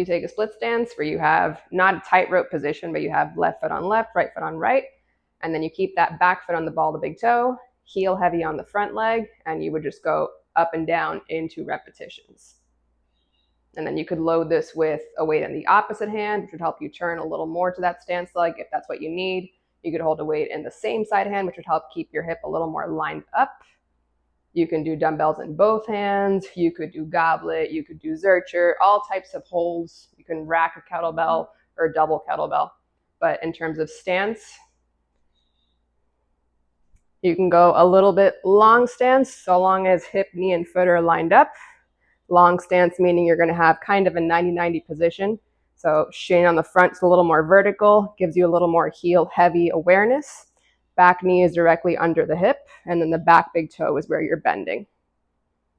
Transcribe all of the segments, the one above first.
You take a split stance where you have not a tightrope position, but you have left foot on left, right foot on right, and then you keep that back foot on the ball of the big toe, heel heavy on the front leg, and you would just go up and down in 2 repetitions. And then you could load this with a weight in the opposite hand, which would help you turn a little more to that stance leg if that's what you need. You could hold a weight in the same side hand, which would help keep your hip a little more lined up. You can do dumbbells in both hands. You could do goblet. You could do Zercher, all types of holds. You can rack a kettlebell or a double kettlebell. But in terms of stance, you can go a little bit long stance, so long as hip, knee, and foot are lined up. Long stance meaning you're going to have kind of a 90-90 position. So shin on the front is a little more vertical, gives you a little more heel heavy awareness. Back knee is directly under the hip, and then the back big toe is where you're bending.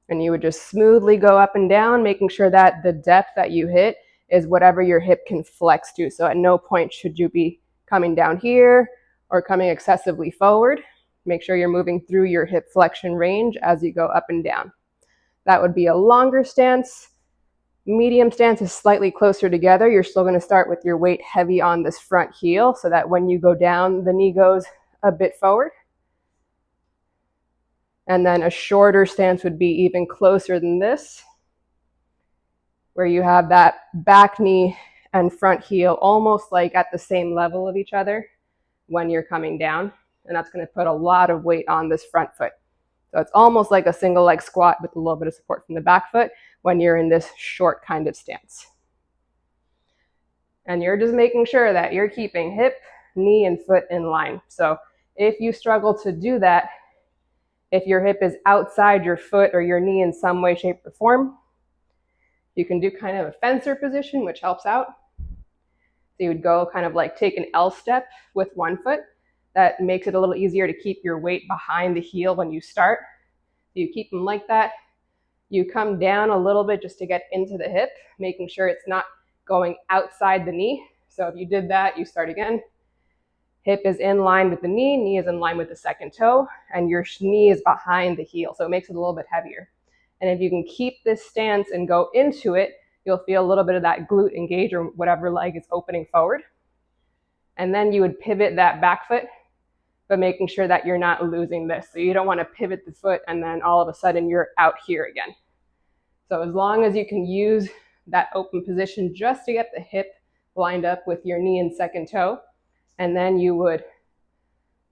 And you would just smoothly go up and down, making sure that the depth that you hit is whatever your hip can flex to. So at no point should you be coming down here or coming excessively forward. Make sure you're moving through your hip flexion range as you go up and down. That would be a longer stance. Medium stance is slightly closer together. You're still going to start with your weight heavy on this front heel so that when you go down, the knee goes a bit forward. And then a shorter stance would be even closer than this, where you have that back knee and front heel almost like at the same level of each other when you're coming down. And that's going to put a lot of weight on this front foot. So it's almost like a single leg squat with a little bit of support from the back foot when you're in this short kind of stance. And you're just making sure that you're keeping hip, knee, and foot in line. So if you struggle to do that, if your hip is outside your foot or your knee in some way, shape, or form, you can do kind of a fencer position, which helps out. So you would go kind of like take an L step with one foot. That makes it a little easier to keep your weight behind the heel when you start. You keep them like that. You come down a little bit just to get into the hip, making sure it's not going outside the knee. So if you did that, you start again. Hip is in line with the knee is in line with the second toe, and your knee is behind the heel. So it makes it a little bit heavier. And if you can keep this stance and go into it, you'll feel a little bit of that glute engage or whatever leg is opening forward. And then you would pivot that back foot, but making sure that you're not losing this. So you don't want to pivot the foot and then all of a sudden you're out here again. So as long as you can use that open position just to get the hip lined up with your knee and second toe, and then you would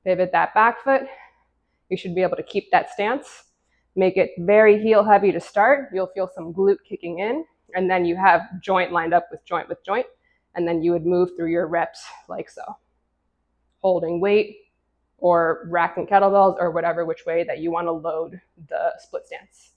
pivot that back foot, you should be able to keep that stance. Make it very heel heavy to start. You'll feel some glute kicking in, and then you have joint lined up with joint, and then you would move through your reps like so. Holding weight or racking kettlebells or whatever which way that you want to load the split stance.